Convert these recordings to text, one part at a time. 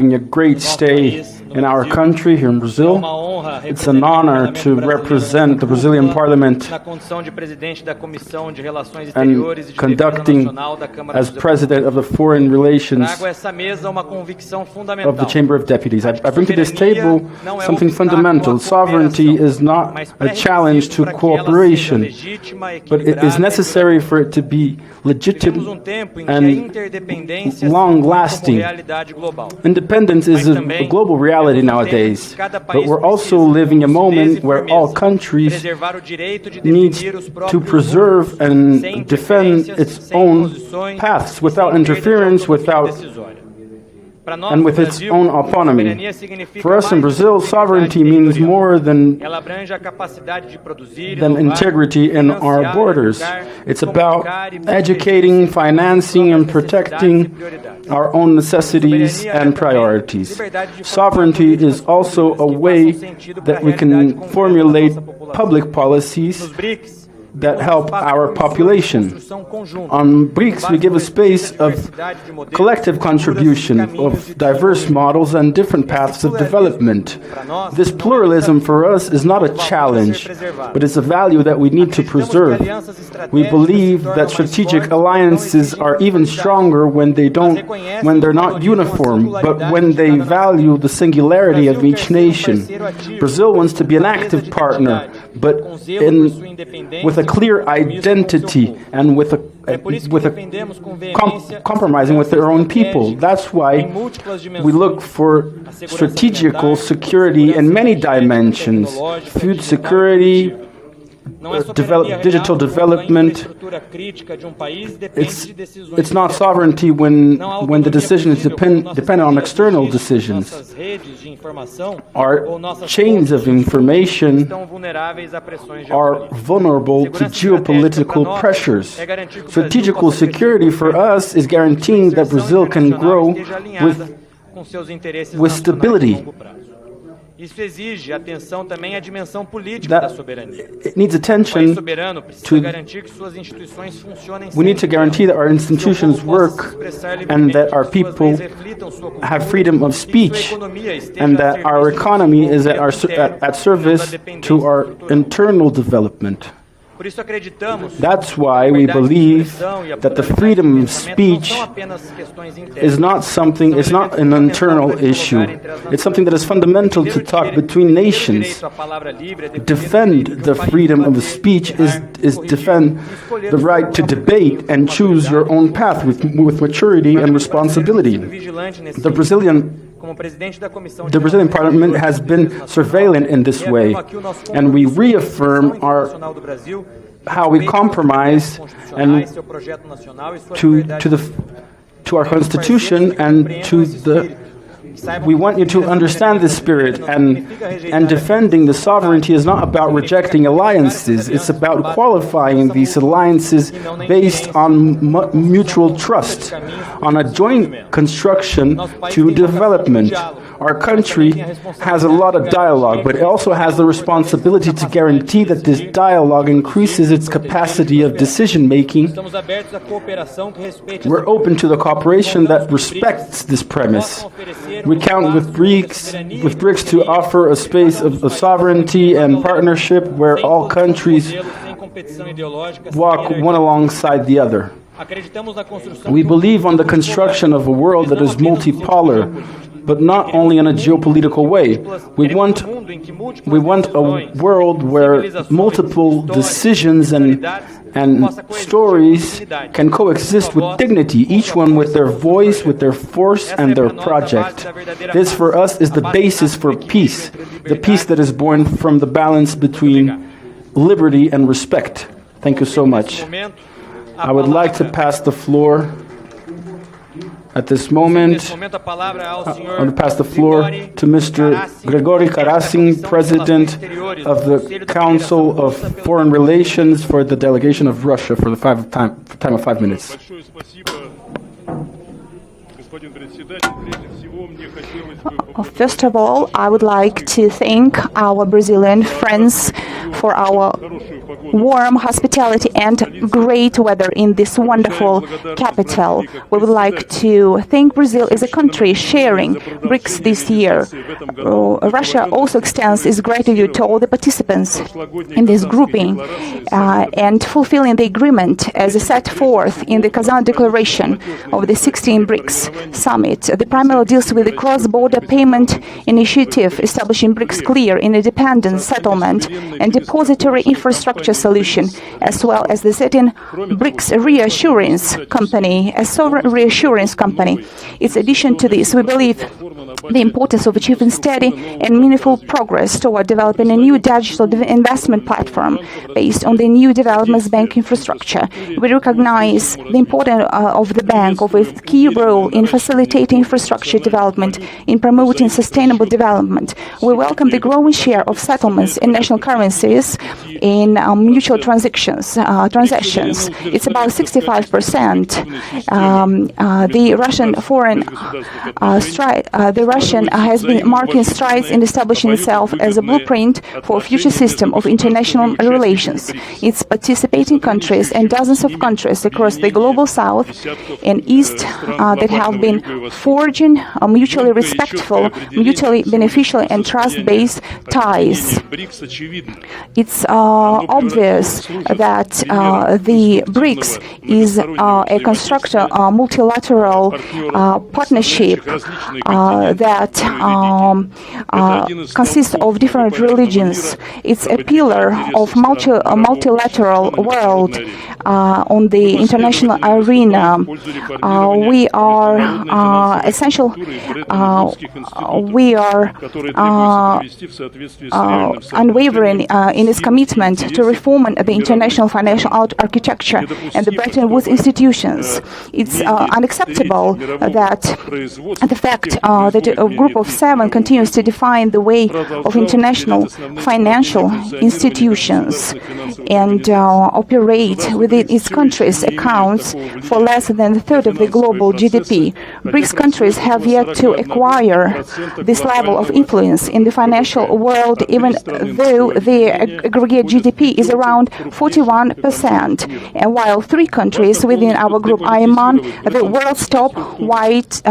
a great stay in our country here in Brazil. It's an honor to represent the Brazilian Parliament and conducting as President of the Foreign Relations of the Chamber of Deputies. I bring to this table something fundamental. Sovereignty is not a challenge to cooperation, but it is necessary for it to be legitimate and long-lasting. Independence is a global reality nowadays, but we're also living a moment where all countries need to preserve and defend its own paths without interference, and with its own autonomy. For us in Brazil, sovereignty means more than integrity in our borders. It's about educating, financing, and protecting our own necessities and priorities. Sovereignty is also a way that we can formulate public policies that help our population. On BRICS, we give a space of collective contribution of diverse models and different paths of development. This pluralism for us is not a challenge, but it's a value that we need to preserve. We believe that strategic alliances are even stronger when they're not uniform, but when they value the singularity of each nation. Brazil wants to be an active partner, but with a clear identity and compromising with their own people. That's why we look for strategical security in many dimensions: food security, digital development. It's not sovereignty when the decision is dependent on external decisions. Our chains of information are vulnerable to geopolitical pressures. Strategical security for us is guaranteeing that Brazil can grow with stability. It needs attention we need to guarantee that our institutions work and that our people have freedom of speech and that our economy is at service to our internal development. That's why we believe that the freedom of speech is not an internal issue. It's something that is fundamental to talk between nations. Defend the freedom of speech is defend the right to debate and choose your own path with maturity and responsibility. The Brazilian Parliament has been surveillant in this way, and we reaffirm how we compromise and to our Constitution and we want you to understand this spirit, and defending the sovereignty is not about rejecting alliances. It's about qualifying these alliances based on mutual trust, on a joint construction to development. Our country has a lot of dialogue, but it also has the responsibility to guarantee that this dialogue increases its capacity of decision-making. We're open to the cooperation that respects this premise. We count with BRICS to offer a space of sovereignty and partnership where all countries walk one alongside the other. We believe on the construction of a world that is multipolar, but not only in a geopolitical way. We want a world where multiple decisions and stories can coexist with dignity, each one with their voice, with their force, and their project. This, for us, is the basis for peace, the peace that is born from the balance between liberty and respect. Thank you so much. I would like to pass the floor at this moment. I want to pass the floor to Mr. Gregório Karasin, President of the Council of Foreign Relations for the delegation of Russia, for the time of 5 minutes. First of all, I would like to thank our Brazilian friends for our warm hospitality and great weather in this wonderful capital. We would like to thank Brazil as a country sharing BRICS this year. Russia also extends its gratitude to all the participants in this grouping and fulfilling the agreement as set forth in the Kazan Declaration of the 16 BRICS Summit. The primarily deals with the cross-border payment initiative, establishing BRICS Clear in independent settlement and depository infrastructure solution, as well as the setting BRICS Reassurance Company, a sovereign reassurance company. In addition to this, we believe the importance of achieving steady and meaningful progress toward developing a new digital investment platform based on the new developments bank infrastructure. We recognize the importance of the bank, of its key role in facilitating infrastructure development, in promoting sustainable development. We welcome the growing share of settlements in national currencies in mutual transactions. It's about 65%. The Russian has been marking strides in establishing itself as a blueprint for a future system of international relations. Its participating countries and dozens of countries across the global south and east that have been forging mutually respectful, mutually beneficial and trust-based ties. It's obvious that the BRICS is a constructor, multilateral partnership that consists of different religions. It's a pillar of multilateral world on the international arena. We are essential. We are unwavering in its commitment to reform the international financial architecture and the Bretton Woods institutions. It's unacceptable that the fact that a group of 7 continues to define the way of international financial institutions and operate within its countries accounts for less than a third of the global GDP. BRICS countries have yet to acquire this level of influence in the financial world, even though their aggregate GDP is around 41%. And while 3 countries within our group are among the world's top 5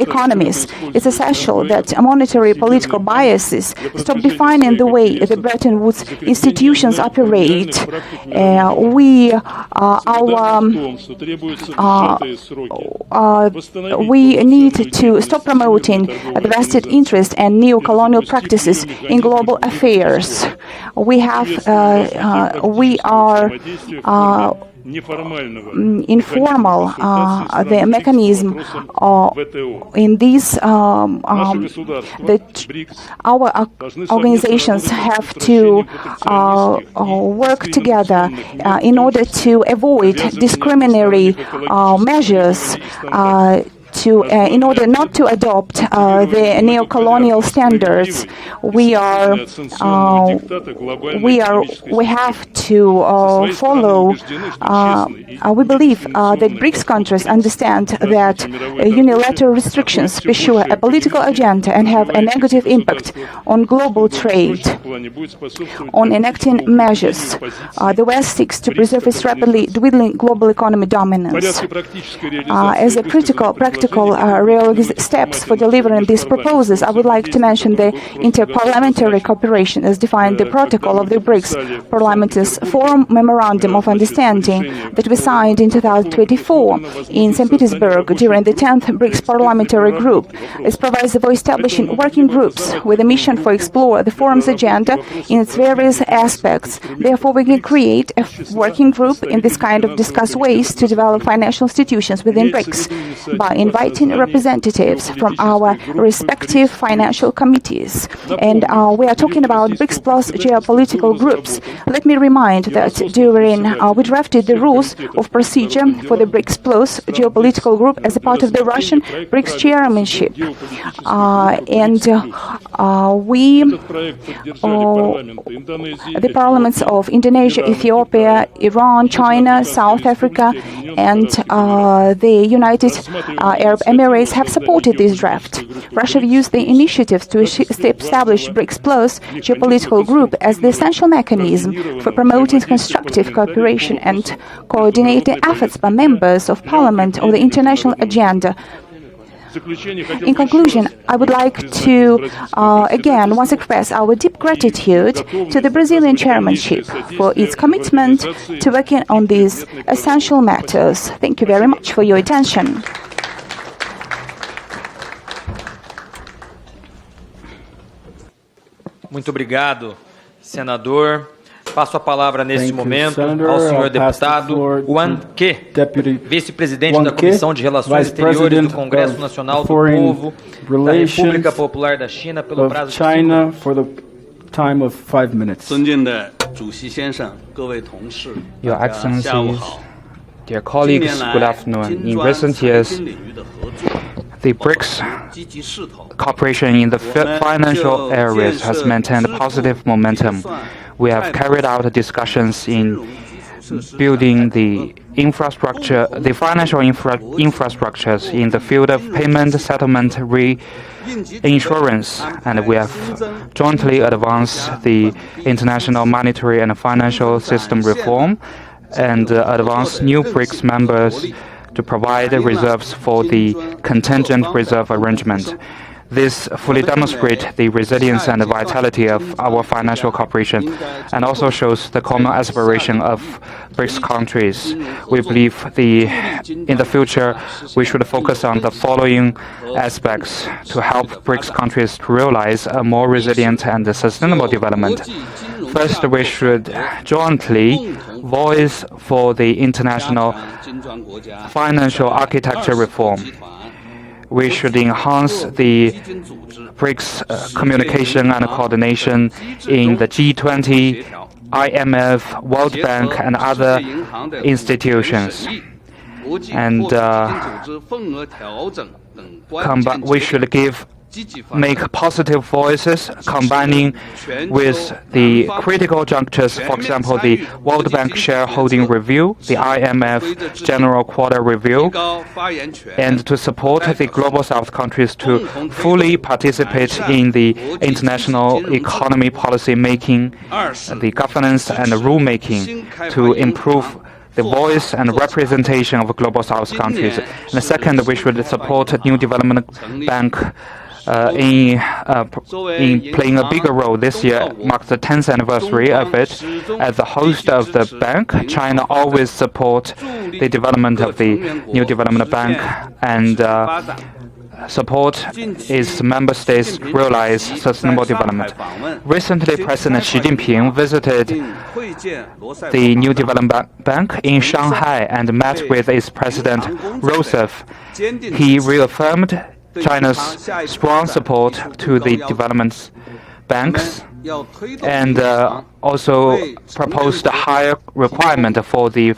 economies, it's essential that monetary political biases stop defining the way the Bretton Woods institutions operate. We need to stop promoting the vested interest and neo-colonial practices in global affairs. We are informal the mechanism in this that our organizations have to work together in order to avoid discriminatory measures in order not to adopt the neo-colonial standards. We have to follow. We believe that BRICS countries understand that unilateral restrictions pursue a political agenda and have a negative impact on global trade. On enacting measures, the West seeks to preserve its rapidly dwindling global economy dominance. As a practical steps for delivering these proposals, I would like to mention the interparliamentary cooperation as defined in the protocol of the BRICS Parliamentary Forum Memorandum of Understanding that we signed in 2024 in St. Petersburg during the 10th BRICS Parliamentary Group. It provides for establishing working groups with a mission to explore the forum's agenda in its various aspects. Therefore, we can create a working group in this kind of discuss ways to develop financial institutions within BRICS by inviting representatives from our respective financial committees. And we are talking about BRICS plus geopolitical groups. Let me remind that we drafted the rules of procedure for the BRICS plus geopolitical group as a part of the Russian BRICS chairmanship. The parliaments of Indonesia, Ethiopia, Iran, China, South Africa, and the United Arab Emirates have supported this draft. Russia views the initiatives to establish BRICS Plus geopolitical group as the essential mechanism for promoting constructive cooperation and coordinating efforts by members of parliament on the international agenda. In conclusion, I would like to again once express our deep gratitude to the Brazilian chairmanship for its commitment to working on these essential matters. Thank you very much for your attention. Muito obrigado, senador. Passo a palavra neste Thank you, momento Senator. ao senhor I'll pass the deputado floor Juan to Que, Deputy vice-presidente Juan da Que, Comissão de Relações Vice Exteriores President do Congresso of Nacional do Foreign Povo da Relations República Popular da China, pelo of prazo de China for the time of 5 minutes. 尊敬的主席先生，各位同事， Your 大家下午 Excellencies, 好。 dear 近 colleagues, 年 good 来， afternoon. 金 In 砖 recent 财 years, 经领域的合作 the BRICS 积极势头。 cooperation in the financial areas has maintained positive momentum. We have carried out discussions in building the infrastructure, the financial infrastructures in the field of payment, settlement, reinsurance, and we have jointly advanced the international monetary and financial system reform and advanced new BRICS members to provide reserves for the contingent reserve arrangement. This fully demonstrates the resilience and vitality of our financial cooperation and also shows the common aspiration of BRICS countries. We believe in the future we should focus on the following aspects to help BRICS countries to realize a more resilient and sustainable development. First, we should jointly voice for the international financial architecture reform. We should enhance the BRICS communication and coordination in the G20, IMF, World Bank, and other institutions. And we should make positive voices combining with the critical junctures, for example, the World Bank shareholding review, the IMF general quota review, and to support the Global South countries to fully participate in the international economy policy making, the governance and rulemaking to improve the voice and representation of Global South countries. And second, we should support New Development Bank in playing a bigger role. This year marks the 10th anniversary of it. As the host of the bank, China always supports the development of the New Development Bank and support its member states realize sustainable development. Recently, President Xi Jinping visited the New Development Bank in Shanghai and met with its President Rousseff. He reaffirmed China's strong support to the development banks and also proposed a higher requirement for the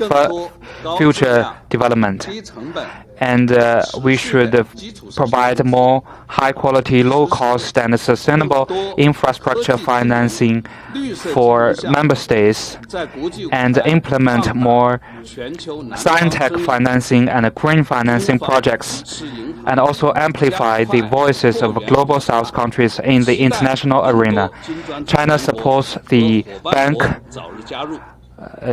future development. And we should provide more high-quality, low-cost, and sustainable infrastructure financing for member states and implement more science-tech financing and green financing projects, and also amplify the voices of Global South countries in the international arena. China supports the bank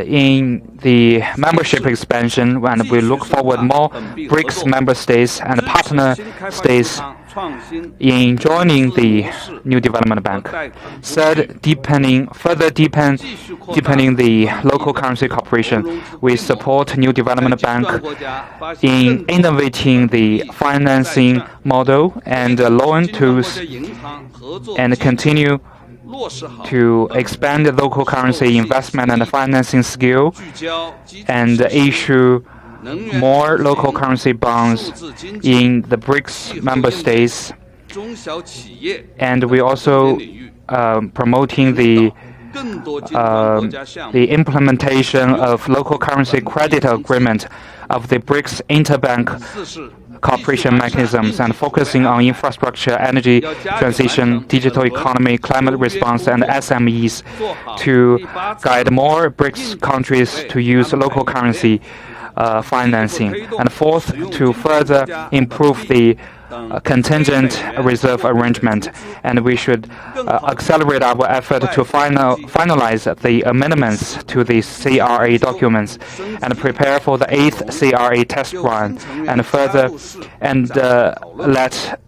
in the membership expansion, and we look forward more BRICS member states and partner states in joining the New Development Bank. Third, further deepening the local currency cooperation. We support New Development Bank in innovating the financing model and loan tools and continue to expand the local currency investment and financing skill and issue more local currency bonds in the BRICS member states. And we also promoting the implementation of local currency credit agreement of the BRICS interbank cooperation mechanisms and focusing on infrastructure, energy transition, digital economy, climate response, and SMEs to guide more BRICS countries to use local currency financing. And fourth, to further improve the contingent reserve arrangement, and we should accelerate our effort to finalize the amendments to the CRA documents and prepare for the 8th CRA test run, and further let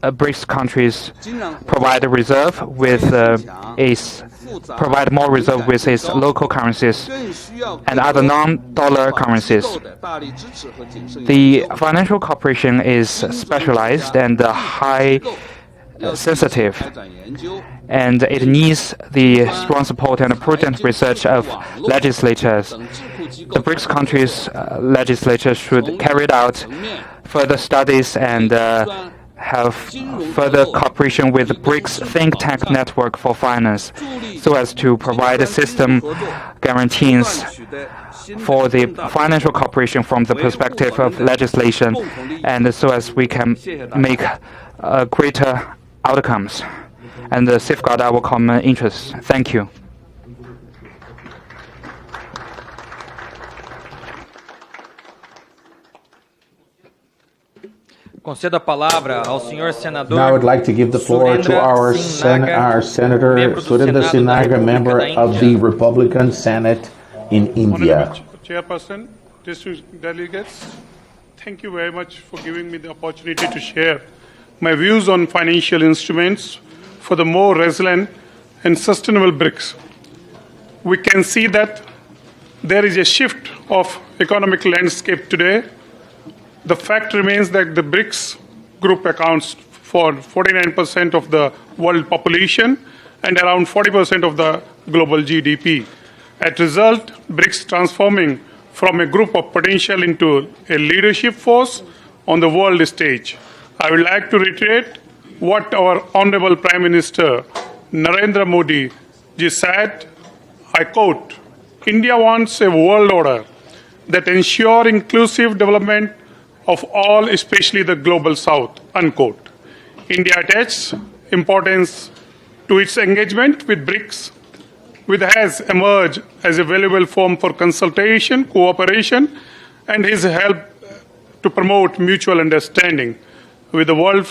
BRICS countries provide more reserve with its local currencies and other non-dollar currencies. The financial cooperation is specialized and high sensitive, and it needs the strong support and prudent research of legislators. The BRICS countries' legislatures should carry out further studies and have further cooperation with the BRICS think tank network for finance so as to provide a system guarantees for the financial cooperation from the perspective of legislation, and so as we can make greater outcomes and safeguard our common interests. Thank you. Concedo a palavra ao senhor senador. Now I would like to give the floor to our Senator Surendra Sinaga, member of the Republican Senate in India. Honorable Chairperson, distinguished delegates, thank you very much for giving me the opportunity to share my views on financial instruments for the more resilient and sustainable BRICS. We can see that there is a shift of economic landscape today. The fact remains that the BRICS group accounts for 49% of the world population and around 40% of the global GDP. As a result, BRICS transforming from a group of potential into a leadership force on the world stage. I would like to reiterate what our Honorable Prime Minister Narendra Modi ji said. I quote, "India wants a world order that ensures inclusive development of all, especially the global south," unquote. India attaches importance to its engagement with BRICS, which has emerged as a valuable forum for consultation, cooperation, and has helped to promote mutual understanding. With the world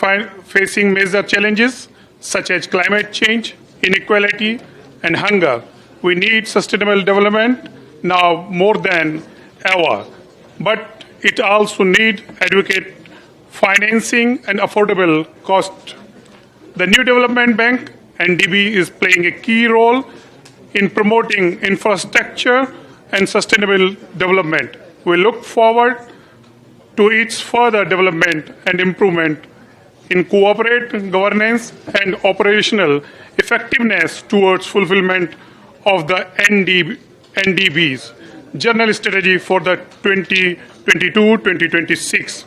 facing major challenges such as climate change, inequality, and hunger, we need sustainable development now more than ever. But it also needs adequate financing and affordable cost. The new development bank, NDB, is playing a key role in promoting infrastructure and sustainable development. We look forward to its further development and improvement in cooperate, governance, and operational effectiveness towards fulfillment of the NDB's general strategy for the 2022-2026.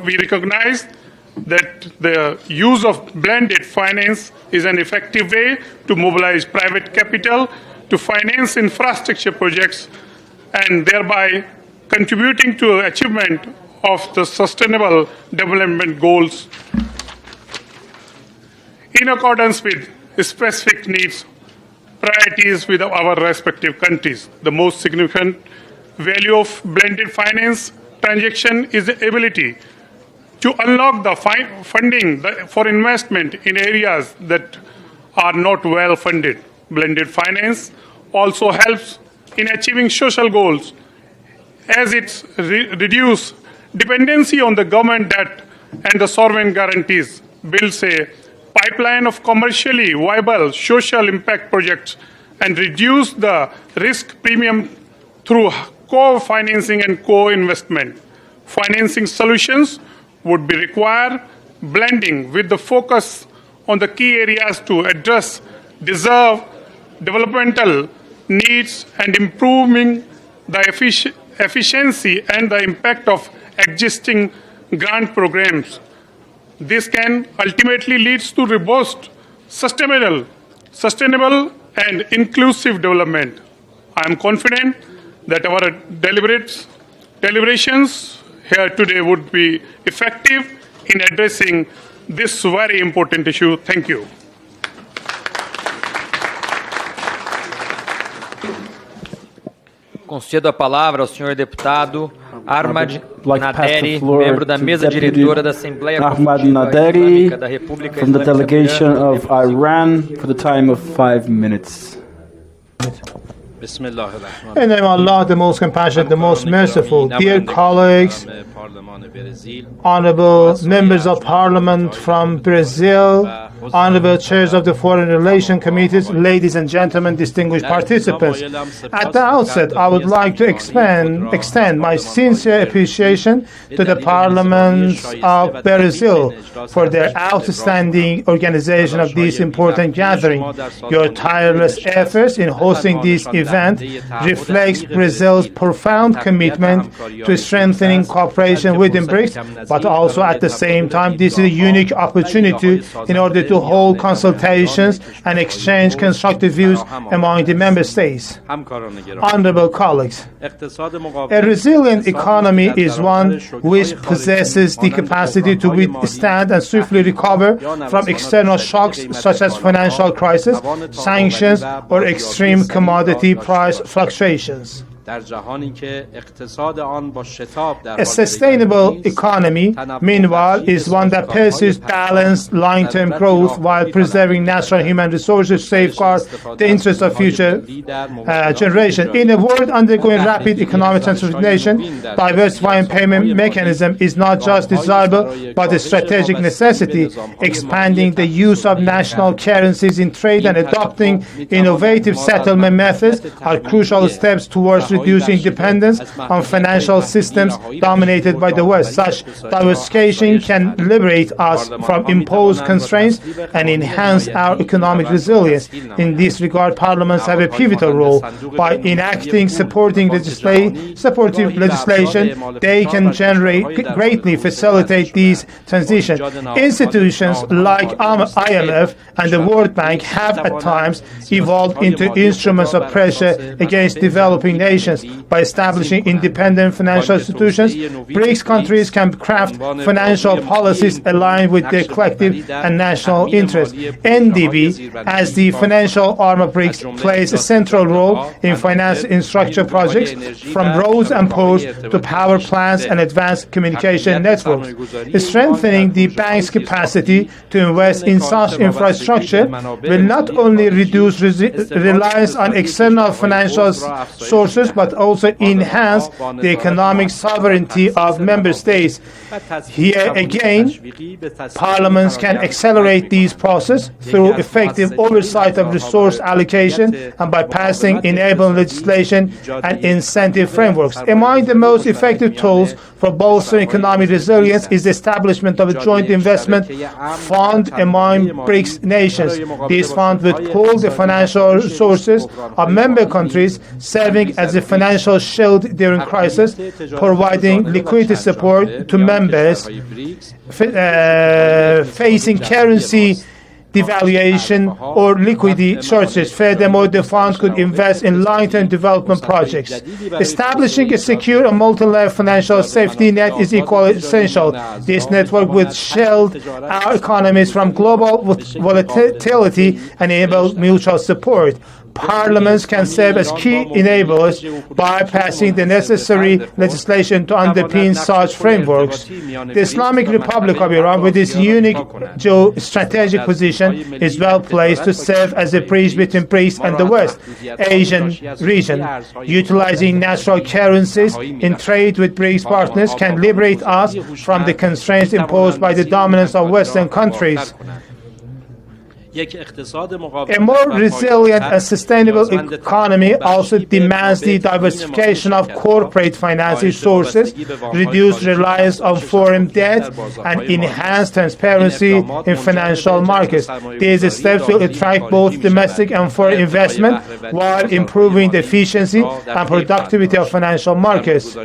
We recognize that the use of blended finance is an effective way to mobilize private capital to finance infrastructure projects and thereby contributing to the achievement of the sustainable development goals in accordance with specific needs, priorities with our respective countries. The most significant value of blended finance transaction is the ability to unlock the funding for investment in areas that are not well funded. Blended finance also helps in achieving social goals as it reduces dependency on the government debt and the sovereign guarantees, builds a pipeline of commercially viable social impact projects, and reduce the risk premium through co-financing and co-investment. Financing solutions would be require blending with the focus on the key areas to address developmental needs and improving the efficiency and the impact of existing grant programs. This can ultimately lead to robust, sustainable and inclusive development. I am confident that our deliberations here today would be effective in addressing this very important issue. Thank you. Concedo a palavra ao senhor deputado Armad like to pass the Naderi, floor membro da to mesa Deputy diretora da Assembleia Ahmad Consultiva Naderi Islâmica da República from the Islâmica delegation Irã. of Iran for the time of 5 minutes. In the name of Allah, the most compassionate, the most merciful. Dear colleagues, honorable members of parliament from Brazil, honorable chairs of the foreign relations committees, ladies and gentlemen, distinguished participants. At the outset, I would like to extend my sincere appreciation to the parliaments of Brazil for their outstanding organization of this important gathering. Your tireless efforts in hosting this event reflects Brazil's profound commitment to strengthening cooperation within BRICS, but also at the same time, this is a unique opportunity in order to hold consultations and exchange constructive views among the member states. Honorable colleagues, a resilient economy is one which possesses the capacity to withstand and swiftly recover from external shocks such as financial crisis, sanctions, or extreme commodity price fluctuations. A sustainable economy, meanwhile, is one that pursues balanced long-term growth while preserving natural human resources, safeguard the interests of future generations. In a world undergoing rapid economic transformation, diversifying payment mechanism is not just desirable but a strategic necessity. Expanding the use of national currencies in trade and adopting innovative settlement methods are crucial steps towards reducing dependence on financial systems dominated by the West. Such diversification can liberate us from imposed constraints and enhance our economic resilience. In this regard, parliaments have a pivotal role. By enacting supportive legislation, they can greatly facilitate these transitions. Institutions like IMF and the World Bank have at times evolved into instruments of pressure against developing nations. By establishing independent financial institutions, BRICS countries can craft financial policies aligned with their collective and national interests. NDB, as the financial arm of BRICS, plays a central role in financing infrastructure projects, from roads and ports to power plants and advanced communication networks. Strengthening the bank's capacity to invest in such infrastructure will not only reduce reliance on external financial sources but also enhance the economic sovereignty of member states. Here again, parliaments can accelerate these processes through effective oversight of resource allocation and by passing enabling legislation and incentive frameworks. Among the most effective tools for bolstering economic resilience is the establishment of a joint investment fund among BRICS nations. This fund would pool the financial resources of member countries, serving as a financial shield during crisis, providing liquidity support to members facing currency devaluation or liquidity shortages. Furthermore, the fund could invest in long-term development projects. Establishing a secure and multi-layer financial safety net is equally essential. This network would shield our economies from global volatility and enable mutual support. Parliaments can serve as key enablers by passing the necessary legislation to underpin such frameworks. The Islamic Republic of Iran, with its unique geostrategic position, is well placed to serve as a bridge between BRICS and the West Asian region. Utilizing natural currencies in trade with BRICS partners can liberate us from the constraints imposed by the dominance of Western countries. A more resilient and sustainable economy also demands the diversification of corporate financing sources, reduced reliance on foreign debt, and enhanced transparency in financial markets. These steps will attract both domestic and foreign investment while improving the efficiency and productivity of financial markets.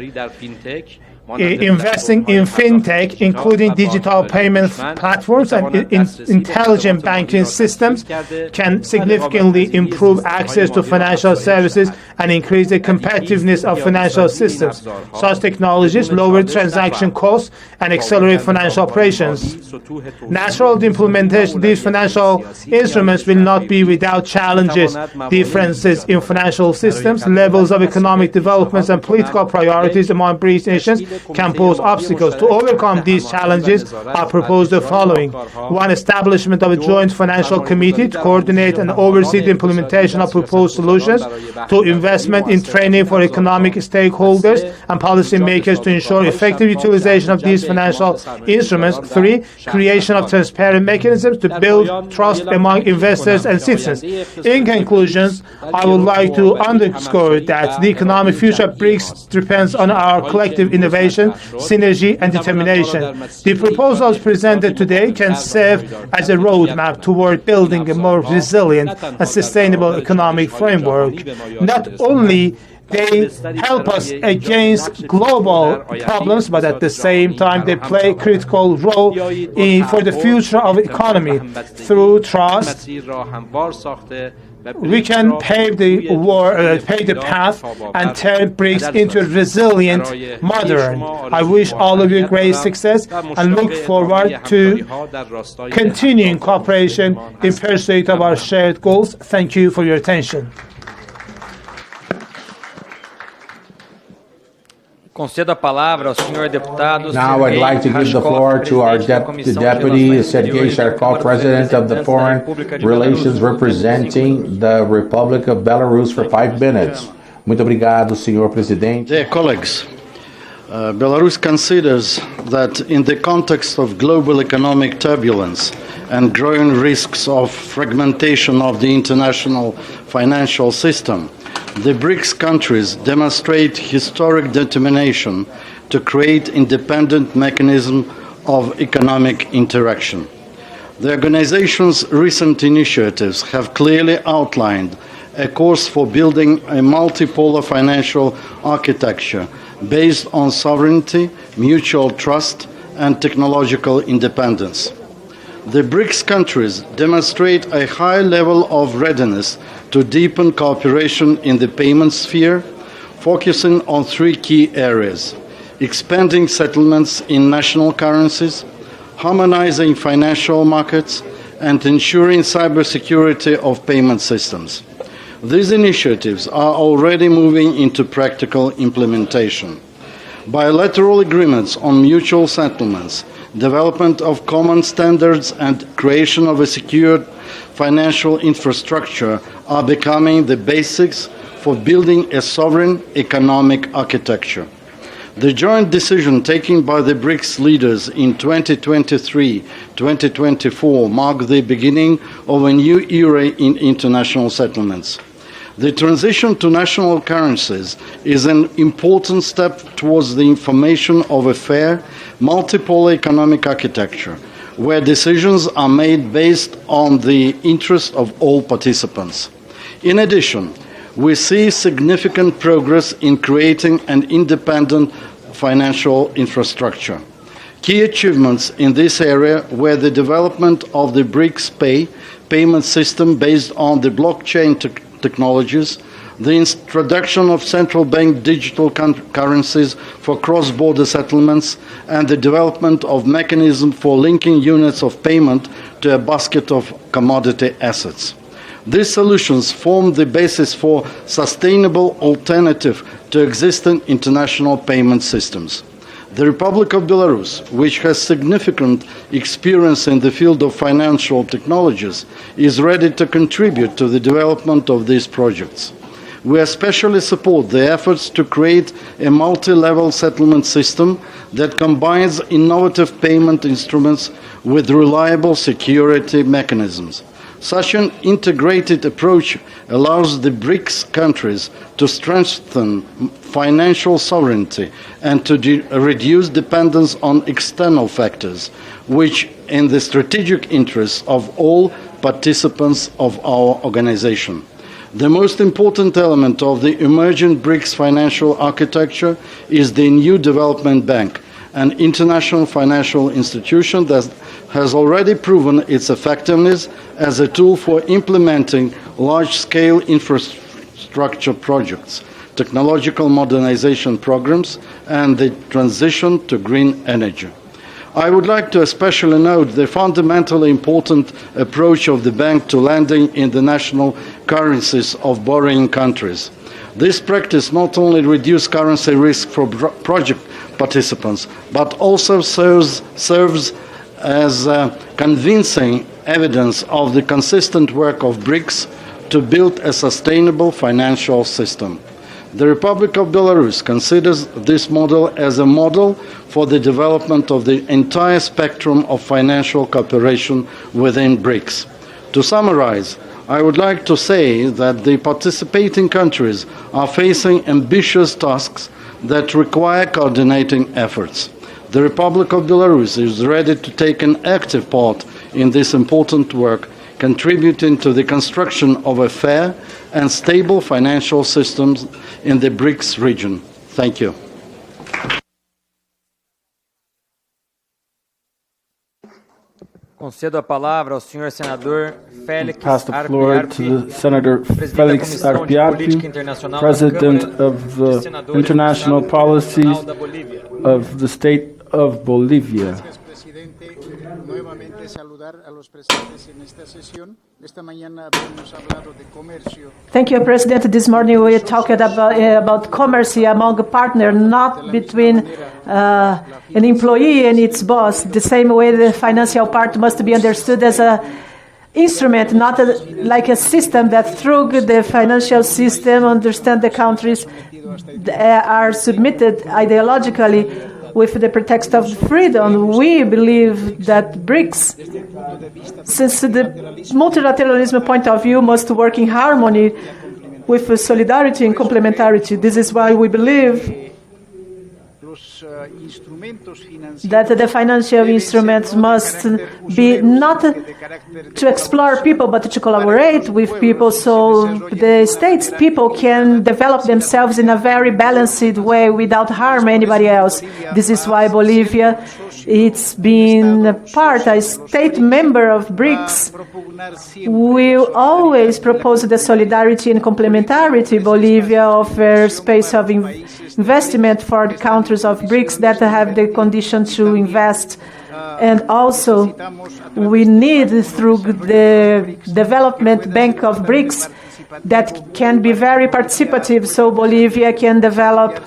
investing in fintech, including digital payment platforms and intelligent banking systems, can significantly improve access to financial services and increase the competitiveness of financial systems. Such technologies lower transaction costs and accelerate financial operations. Natural implementation of these financial instruments will not be without challenges. Differences in financial systems, levels of economic developments, and political priorities among BRICS nations can pose obstacles. To overcome these challenges, I propose the following. One, establishment of a joint financial committee to coordinate and oversee the implementation of proposed solutions. Two, investment in training for economic stakeholders and policymakers to ensure effective utilization of these financial instruments. Three, creation of transparent mechanisms to build trust among investors and citizens. In conclusions, I would like to underscore that the economic future of BRICS depends on our collective innovation, synergy, and determination. The proposals presented today can serve as a roadmap toward building a more resilient and sustainable economic framework. Not only they help us against global problems, but at the same time they play a critical role for the future of the economy. Through trust, we can pave the path and turn BRICS into resilient, modern. I wish all of you great success and look forward to continuing cooperation in pursuit of our shared goals. Thank you for your attention. Concedo a palavra ao senhor deputado. Now I'd like to give the floor to our Deputy Sergei Sharkov, President of the Foreign Relations representing the Republic of Belarus, for 5 minutes. Muito obrigado, senhor presidente. Dear colleagues, Belarus considers that in the context of global economic turbulence and growing risks of fragmentation of the international financial system, the BRICS countries demonstrate historic determination to create independent mechanisms of economic interaction. The organization's recent initiatives have clearly outlined a course for building a multipolar financial architecture based on sovereignty, mutual trust, and technological independence. The BRICS countries demonstrate a high level of readiness to deepen cooperation in the payment sphere, focusing on 3 key areas: expanding settlements in national currencies, harmonizing financial markets, and ensuring cybersecurity of payment systems. These initiatives are already moving into practical implementation. Bilateral agreements on mutual settlements, development of common standards, and creation of a secure financial infrastructure are becoming the basics for building a sovereign economic architecture. The joint decision taken by the BRICS leaders in 2023-2024 marked the beginning of a new era in international settlements. The transition to national currencies is an important step towards the formation of a fair, multipolar economic architecture, where decisions are made based on the interest of all participants. In addition, we see significant progress in creating an independent financial infrastructure. Key achievements in this area were the development of the BRICS Pay payment system based on the blockchain technologies, the introduction of central bank digital currencies for cross-border settlements, and the development of mechanisms for linking units of payment to a basket of commodity assets. These solutions form the basis for sustainable alternative to existing international payment systems. The Republic of Belarus, which has significant experience in the field of financial technologies, is ready to contribute to the development of these projects. We especially support the efforts to create a multi-level settlement system that combines innovative payment instruments with reliable security mechanisms. Such an integrated approach allows the BRICS countries to strengthen financial sovereignty and to reduce dependence on external factors, which in the strategic interests of all participants of our organization. The most important element of the emergent BRICS financial architecture is the new development bank, an international financial institution that has already proven its effectiveness as a tool for implementing large-scale infrastructure projects, technological modernization programs, and the transition to green energy. I would like to especially note the fundamentally important approach of the bank to lending in the national currencies of borrowing countries. This practice not only reduces currency risk for project participants, but also serves as convincing evidence of the consistent work of BRICS to build a sustainable financial system. The Republic of Belarus considers this model as a model for the development of the entire spectrum of financial cooperation within BRICS. To summarize, I would like to say that the participating countries are facing ambitious tasks that require coordinating efforts. The Republic of Belarus is ready to take an active part in this important work, contributing to the construction of a fair and stable financial system in the BRICS region. Thank you. Concedo a palavra ao senhor senador Félix Pass the floor to the Senator Felix Arpiapi, President of the International Policies of the State of Bolivia. Thank you, President. This morning we talked about commerce among partners, not between an employee and its boss. The same way the financial part must be understood as an instrument, not like a system that through the financial system understand the countries are submitted ideologically with the pretext of freedom. We believe that BRICS, since the multilateralism point of view, must work in harmony with solidarity and complementarity. This is why we believe that the financial instruments must be not to explore people, but to collaborate with people, so the states people can develop themselves in a very balanced way without harm anybody else. This is why Bolivia, it's been a state member of BRICS, will always propose the solidarity and complementarity. Bolivia offers space of investment for the countries of BRICS that have the condition to invest. And also, we need, through the development bank of BRICS, that can be very participative, so Bolivia can develop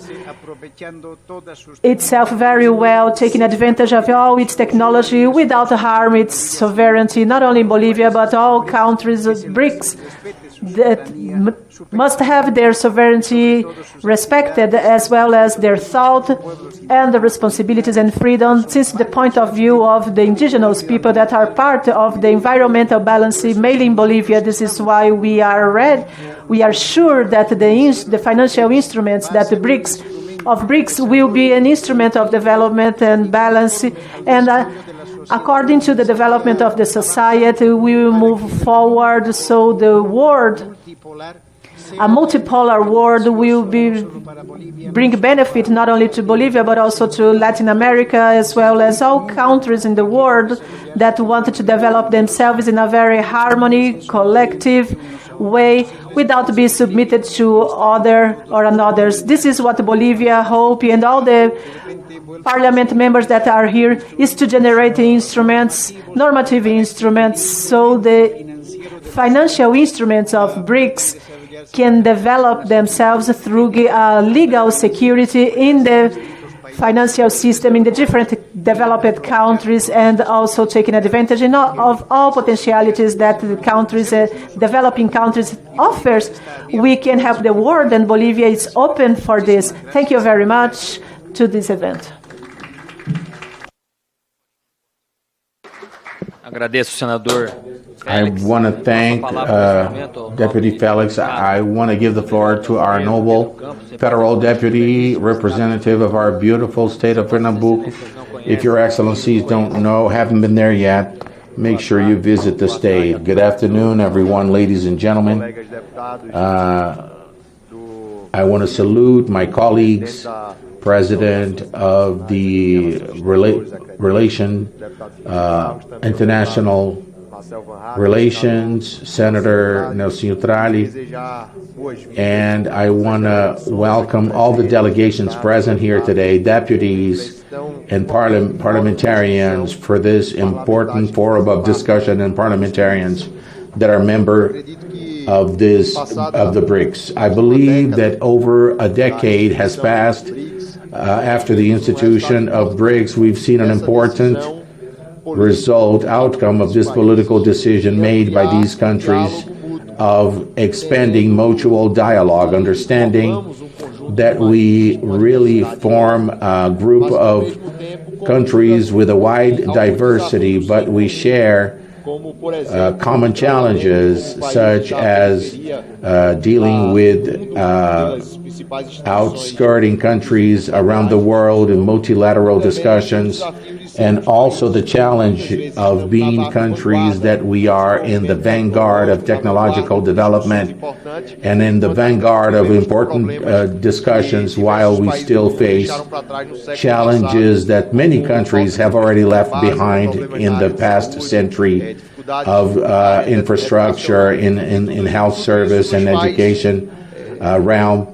itself very well, taking advantage of all its technology without harm its sovereignty, not only in Bolivia, but all countries of BRICS that must have their sovereignty respected, as well as their thought and the responsibilities and freedom, since the point of view of the indigenous people that are part of the environmental balance mainly in Bolivia. This is why we are sure that the financial instruments that the BRICS will be an instrument of development and balance, and according to the development of the society, we will move forward, so the world, a multipolar world, will bring benefit not only to Bolivia but also to Latin America, as well as all countries in the world that want to develop themselves in a very harmony, collective way, without being submitted to others. This is what Bolivia hope, and all the parliament members that are here, is to generate instruments, normative instruments, so the financial instruments of BRICS can develop themselves through legal security in the financial system in the different developed countries, and also taking advantage of all potentialities that the countries, developing countries offers. We can help the world, and Bolivia is open for this. Thank you very much to this event. Agradeço, senador. I want to thank Deputy Felix. I want to give the floor to our noble federal deputy representative of our beautiful state of Pernambuco. If your excellencies don't know, haven't been there yet, make sure you visit the state. Good afternoon, everyone, ladies and gentlemen. I want to salute my colleagues, President of the International Relations, Senator Nelson Trali, and I want to welcome all the delegations present here today, deputies and parliamentarians for this important forum of discussion, and parliamentarians that are member of the BRICS. I believe that over a decade has passed after the institution of BRICS. We've seen an important outcome of this political decision made by these countries of expanding mutual dialogue, understanding that we really form a group of countries with a wide diversity, but we share common challenges such as dealing with outskirting countries around the world in multilateral discussions, and also the challenge of being countries that we are in the vanguard of technological development and in the vanguard of important discussions, while we still face challenges that many countries have already left behind in the past century of infrastructure in health service and education realm.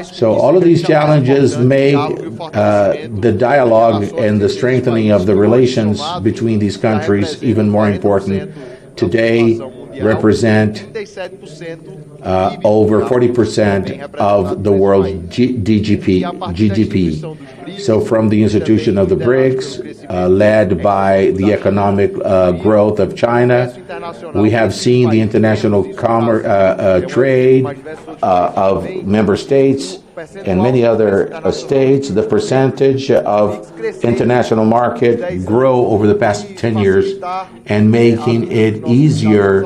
So all of these challenges make the dialogue and the strengthening of the relations between these countries even more important. Today represent over 40% of the world's GDP. So from the institution of the BRICS, led by the economic growth of China, we have seen the international trade of member states and many other states, the percentage of international market grow over the past 10 years, and making it easier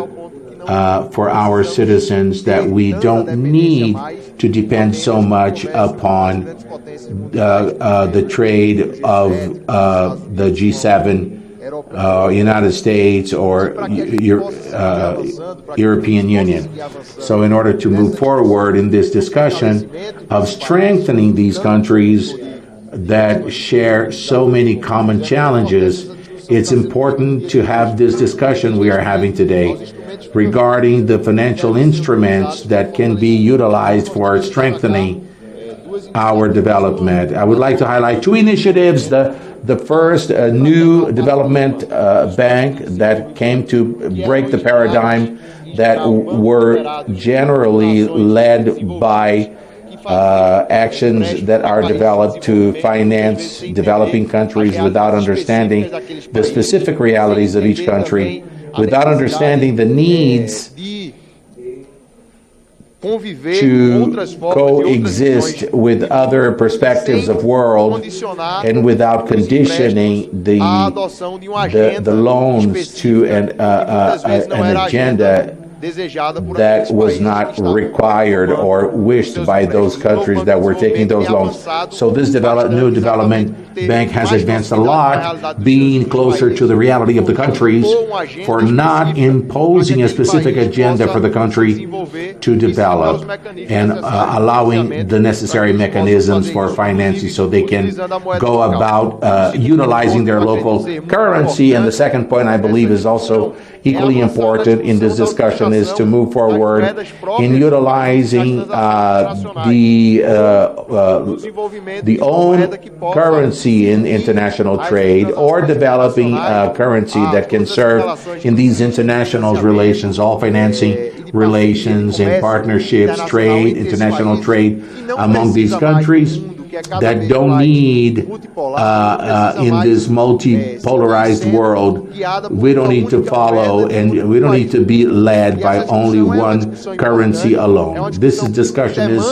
for our citizens that we don't need to depend so much upon the trade of the G7, United States, or European Union. So in order to move forward in this discussion of strengthening these countries that share so many common challenges, it's important to have this discussion we are having today regarding the financial instruments that can be utilized for strengthening our development. I would like to highlight two initiatives. The first, a new development bank that came to break the paradigm that were generally led by actions that are developed to finance developing countries without understanding the specific realities of each country, without understanding the needs to coexist with other perspectives of world, and without conditioning the loans to an agenda that was not required or wished by those countries that were taking those loans. So this new development bank has advanced a lot, being closer to the reality of the countries, for not imposing a specific agenda for the country to develop, and allowing the necessary mechanisms for financing so they can go about utilizing their local currency. And the second point I believe is also equally important in this discussion is to move forward in utilizing the own currency in international trade, or developing a currency that can serve in these international relations, all financing relations and partnerships, trade, international trade among these countries that don't need, in this multipolarized world, we don't need to follow and we don't need to be led by only one currency alone. This discussion is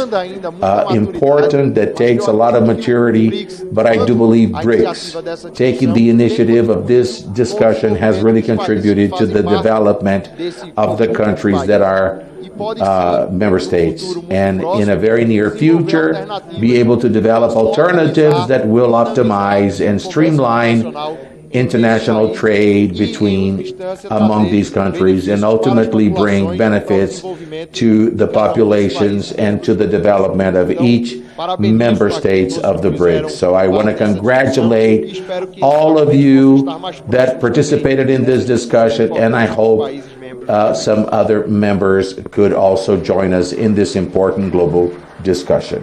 important, that takes a lot of maturity, but I do believe BRICS, taking the initiative of this discussion, has really contributed to the development of the countries that are member states, and in a very near future be able to develop alternatives that will optimize and streamline international trade among these countries and ultimately bring benefits to the populations and to the development of each member states of the BRICS. So I want to congratulate all of you that participated in this discussion, and I hope some other members could also join us in this important global discussion.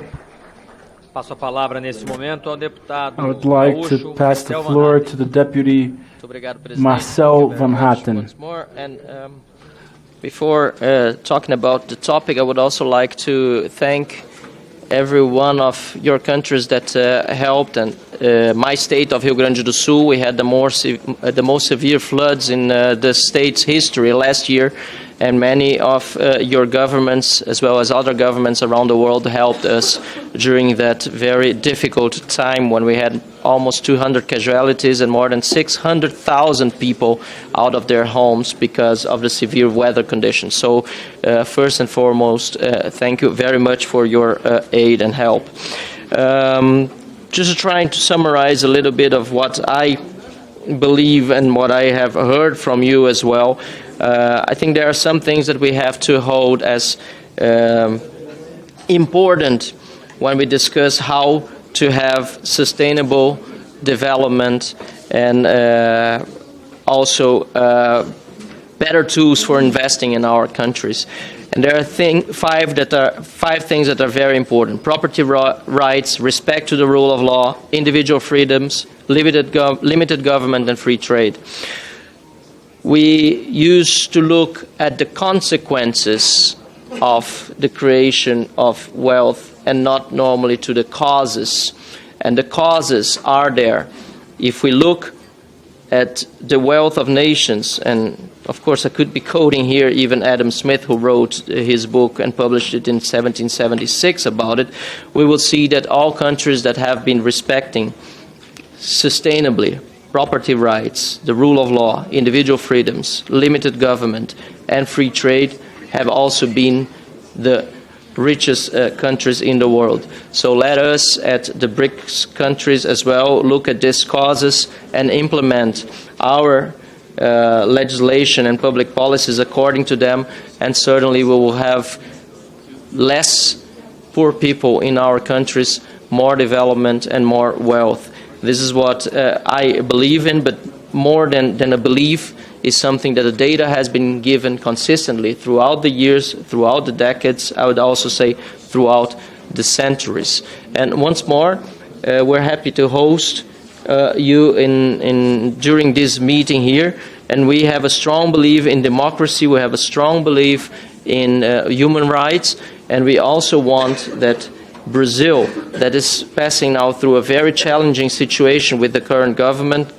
Passo a palavra nesse momento ao deputado I would like to pass the floor to the Deputy Marcel Van Hatten. Before talking about the topic, I would also like to thank every one of your countries that helped. And my state of Rio Grande do Sul, we had the most severe floods in the state's history last year, and many of your governments, as well as other governments around the world, helped us during that very difficult time when we had almost 200 casualties and more than 600,000 people out of their homes because of the severe weather conditions. So first and foremost, thank you very much for your aid and help. Just trying to summarize a little bit of what I believe and what I have heard from you as well. I think there are some things that we have to hold as important when we discuss how to have sustainable development and also better tools for investing in our countries. And there are five things that are very important: property rights, respect to the rule of law, individual freedoms, limited government, and free trade. We used to look at the consequences of the creation of wealth and not normally to the causes. And the causes are there. If we look at the wealth of nations, and of course I could be quoting here even Adam Smith, who wrote his book and published it in 1776 about it, we will see that all countries that have been respecting sustainably property rights, the rule of law, individual freedoms, limited government, and free trade have also been the richest countries in the world. So let us at the BRICS countries as well look at these causes and implement our legislation and public policies according to them, and certainly we will have less poor people in our countries, more development and more wealth. This is what I believe in, but more than a belief is something that the data has been given consistently throughout the years, throughout the decades, I would also say throughout the centuries. And once more, we're happy to host you during this meeting here, and we have a strong belief in democracy, we have a strong belief in human rights, and we also want that Brazil, that is passing now through a very challenging situation with the current government,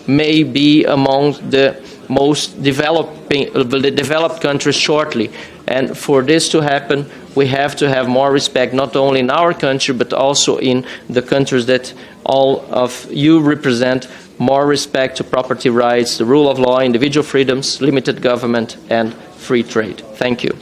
may be among the most developed countries shortly. And for this to happen, we have to have more respect, not only in our country, but also in the countries that all of you represent, more respect to property rights, the rule of law, individual freedoms, limited government, and free trade. Thank you.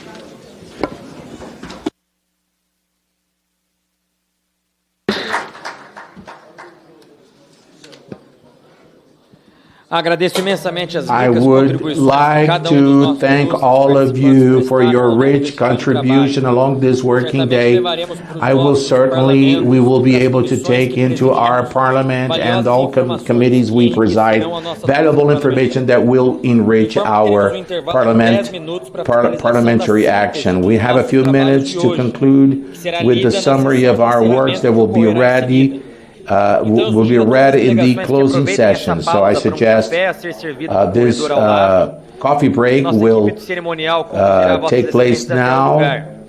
I would like to thank all of you for your rich contribution along this working day. We will be able to take into our parliament and all committees we preside valuable information that will enrich our parliamentary action. We have a few minutes to conclude with the summary of our works that will be ready. Will be read in the closing session. So I suggest this coffee break will take place now.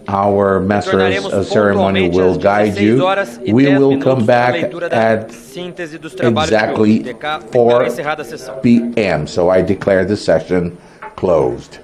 Our master's ceremony will guide you. We will come back at exactly 4 p.m. So I declare the session closed.